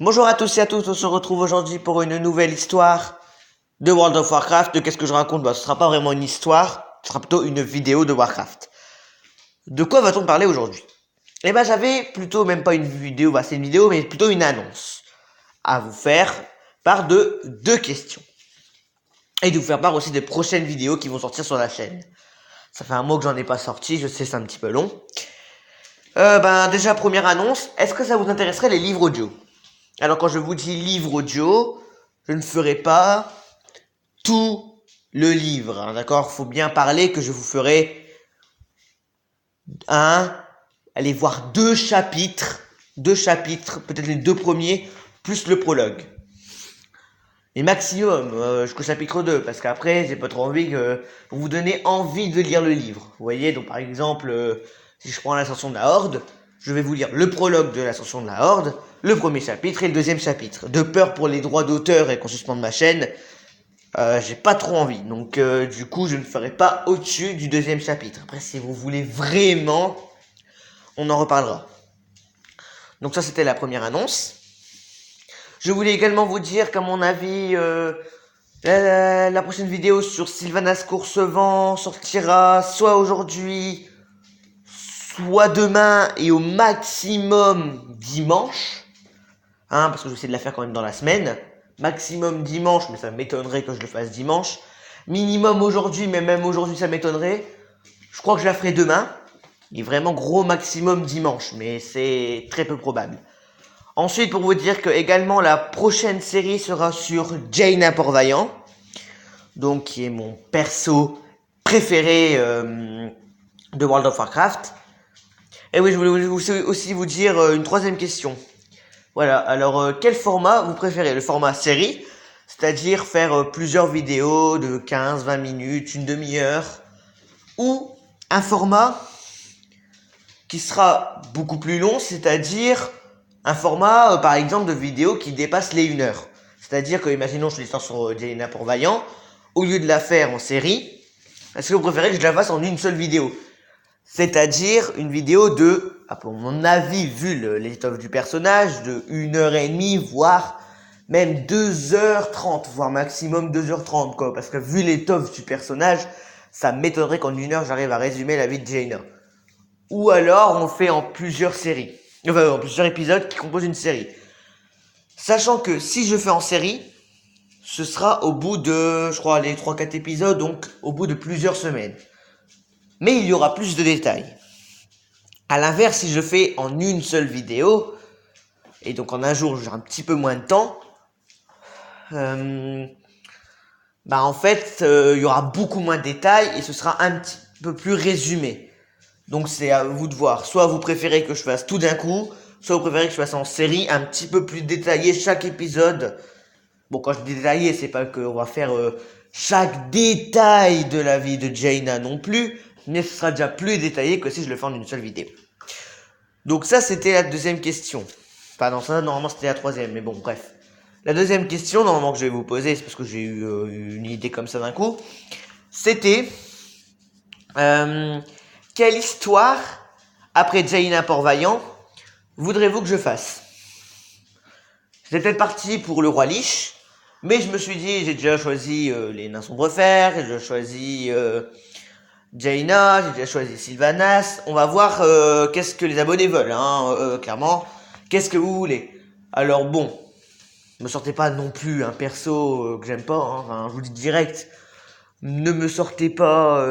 Bonjour à tous et à toutes, on se retrouve aujourd'hui pour une nouvelle histoire de World of Warcraft. De qu'est-ce que je raconte? Ce sera pas vraiment une histoire, ce sera plutôt une vidéo de Warcraft. De quoi va-t-on parler aujourd'hui? J'avais plutôt même pas une vidéo, c'est une vidéo, mais plutôt une annonce à vous faire part de deux questions. Et de vous faire part aussi des prochaines vidéos qui vont sortir sur la chaîne. Ça fait un mois que j'en ai pas sorti, je sais c'est un petit peu long. Déjà première annonce, est-ce que ça vous intéresserait les livres audio? Alors quand je vous dis livre audio, je ne ferai pas tout le livre, hein, d'accord? Faut bien parler que je vous ferai allez voir deux chapitres, peut-être les deux premiers, plus le prologue. Et maximum jusqu'au chapitre 2, parce qu'après, j'ai pas trop envie que pour vous donner envie de lire le livre. Vous voyez, donc par exemple, si je prends l'ascension de la Horde, je vais vous lire le prologue de l'ascension de la Horde, le premier chapitre et le deuxième chapitre. De peur pour les droits d'auteur et qu'on suspende ma chaîne, j'ai pas trop envie. Donc du coup, je ne ferai pas au-dessus du deuxième chapitre. Après, si vous voulez vraiment, on en reparlera. Donc ça, c'était la première annonce. Je voulais également vous dire qu'à mon avis, la prochaine vidéo sur Sylvanas Coursevent sortira soit aujourd'hui, soit demain et au maximum dimanche. Parce que je vais essayer de la faire quand même dans la semaine. Maximum dimanche, mais ça m'étonnerait que je le fasse dimanche. Minimum aujourd'hui, mais même aujourd'hui ça m'étonnerait. Je crois que je la ferai demain. Et vraiment gros maximum dimanche, mais c'est très peu probable. Ensuite, pour vous dire que également la prochaine série sera sur Jaina Port-Vaillant, donc qui est mon perso préféré de World of Warcraft. Et oui, je voulais aussi vous dire une troisième question. Voilà, alors quel format vous préférez? Le format série, c'est-à-dire faire plusieurs vidéos de 15-20 minutes, une demi-heure, ou un format qui sera beaucoup plus long, c'est-à-dire un format, par exemple, de vidéo qui dépasse les 1 heure. C'est-à-dire que, imaginons, je fais l'histoire sur Jaina Port-Vaillant, au lieu de la faire en série, est-ce que vous préférez que je la fasse en une seule vidéo? C'est-à-dire une vidéo de, pour mon avis, vu l'étoffe du personnage, de 1h30, voire même 2h30, voire maximum 2h30, quoi. Parce que vu l'étoffe du personnage, ça m'étonnerait qu'en 1 heure, j'arrive à résumer la vie de Jaina. Ou alors, on fait en plusieurs séries. En plusieurs épisodes qui composent une série. Sachant que si je fais en série, ce sera au bout de, je crois, les 3-4 épisodes, donc au bout de plusieurs semaines. Mais il y aura plus de détails. À l'inverse, si je fais en une seule vidéo, et donc en un jour j'ai un petit peu moins de temps, en fait, il y aura beaucoup moins de détails et ce sera un petit peu plus résumé. Donc c'est à vous de voir. Soit vous préférez que je fasse tout d'un coup, soit vous préférez que je fasse en série, un petit peu plus détaillé chaque épisode. Bon, quand je dis détaillé, c'est pas qu'on va faire chaque détail de la vie de Jaina non plus, mais ce sera déjà plus détaillé que si je le fais en une seule vidéo. Donc ça, c'était la deuxième question. Enfin non, ça normalement c'était la troisième, mais bon, bref. La deuxième question, normalement que je vais vous poser, c'est parce que j'ai eu une idée comme ça d'un coup, c'était quelle histoire, après Jaina Port-Vaillant, voudrez-vous que je fasse? J'étais peut-être parti pour le roi Lich, mais je me suis dit, j'ai déjà choisi les nains sombrefer, j'ai déjà choisi Jaina, j'ai déjà choisi Sylvanas. On va voir qu'est-ce que les abonnés veulent, clairement. Qu'est-ce que vous voulez? Alors bon, me sortez pas non plus un perso que j'aime pas, je vous dis direct. Ne me sortez pas,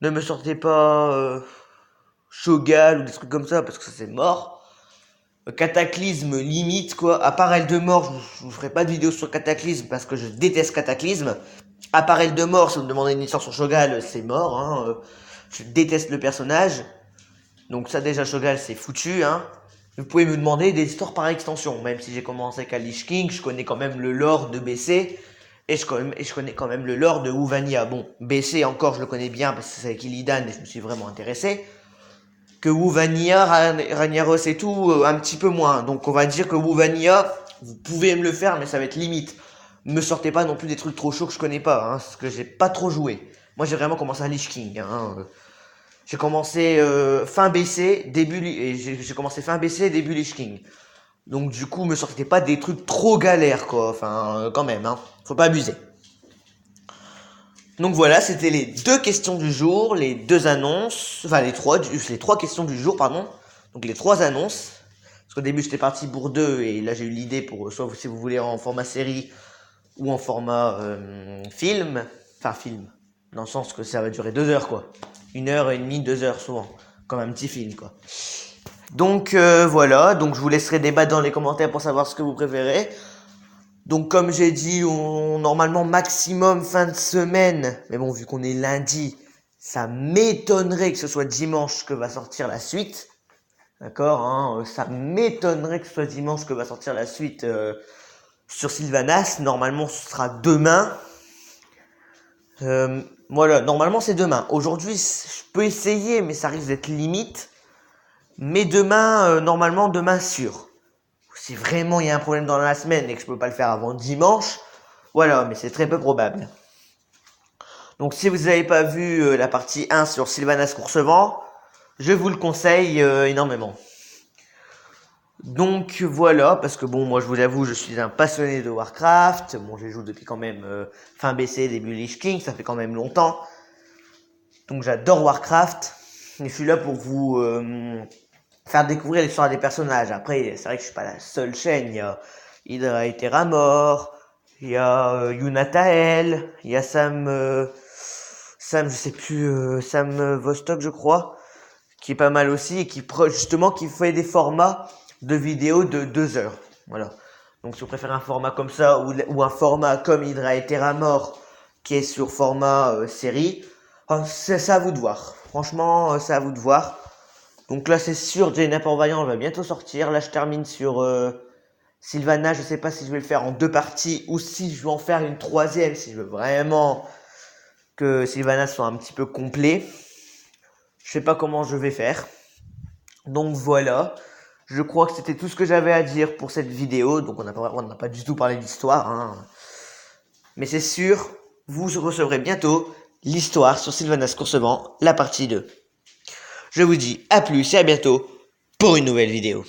ne me sortez pas Shogal ou des trucs comme ça parce que ça c'est mort. Cataclysme limite quoi. À part Eldemort, je vous ferai pas de vidéo sur Cataclysme parce que je déteste Cataclysme. À part Eldemort, si vous me demandez une histoire sur Shogal, c'est mort. Je déteste le personnage. Donc ça déjà Shogal c'est foutu. Vous pouvez me demander des histoires par extension. Même si j'ai commencé avec Lich King, je connais quand même le lore de BC. Et je connais quand même le lore de Wuvania. Bon, BC encore je le connais bien parce que c'est avec Illidan et je me suis vraiment intéressé. Que Wuvania, Ragnaros et tout, un petit peu moins. Donc on va dire que Wuvania, vous pouvez me le faire, mais ça va être limite. Me sortez pas non plus des trucs trop chauds que je connais pas, parce que j'ai pas trop joué. Moi j'ai vraiment commencé à Lich King. J'ai commencé fin BC, début, et j'ai commencé fin BC, début Lich King. Donc du coup, me sortez pas des trucs trop galères, quoi. Enfin, quand même, hein. Faut pas abuser. Donc voilà, c'était les 2 questions du jour, les 2 annonces, enfin les 3 questions du jour, pardon. Donc les 3 annonces. Parce qu'au début j'étais parti pour 2 et là j'ai eu l'idée pour soit si vous voulez en format série ou en format film. Enfin film, dans le sens que ça va durer 2 heures quoi. 1h30, 2 heures souvent. Comme un petit film quoi. Donc voilà, donc je vous laisserai débattre dans les commentaires pour savoir ce que vous préférez. Donc comme j'ai dit, normalement maximum fin de semaine, mais bon vu qu'on est lundi, ça m'étonnerait que ce soit dimanche que va sortir la suite. D'accord, hein, ça m'étonnerait que ce soit dimanche que va sortir la suite sur Sylvanas. Normalement ce sera demain. Voilà, normalement c'est demain. Aujourd'hui je peux essayer mais ça risque d'être limite. Mais demain, normalement demain sûr. Si vraiment il y a un problème dans la semaine et que je peux pas le faire avant dimanche, voilà, mais c'est très peu probable. Donc si vous n'avez pas vu la partie 1 sur Sylvanas Courcevent, je vous le conseille énormément. Donc voilà, parce que bon, moi je vous avoue, je suis un passionné de Warcraft. Bon, je joue depuis quand même fin BC, début Lich King, ça fait quand même longtemps. Donc j'adore Warcraft. Et je suis là pour vous faire découvrir l'histoire des personnages. Après, c'est vrai que je suis pas la seule chaîne. Il y a Hydra et Terramore, il y a Yunatael, il y a Sam, je sais plus, Sam Vostok, je crois, qui est pas mal aussi et qui justement qui fait des formats de vidéos de 2 heures. Voilà. Donc si vous préférez un format comme ça ou un format comme Hydra et Terramore qui est sur format série, c'est à vous de voir. Franchement, c'est à vous de voir. Donc là, c'est sûr, Jaina Port-Vaillant va bientôt sortir. Là, je termine sur Sylvana. Je sais pas si je vais le faire en 2 parties ou si je vais en faire une 3e, si je veux vraiment que Sylvana soit un petit peu complet. Je sais pas comment je vais faire. Donc voilà. Je crois que c'était tout ce que j'avais à dire pour cette vidéo. Donc on n'a pas du tout parlé d'histoire. Hein. Mais c'est sûr, vous recevrez bientôt l'histoire sur Sylvanas Courcevent, la partie 2. Je vous dis à plus et à bientôt pour une nouvelle vidéo.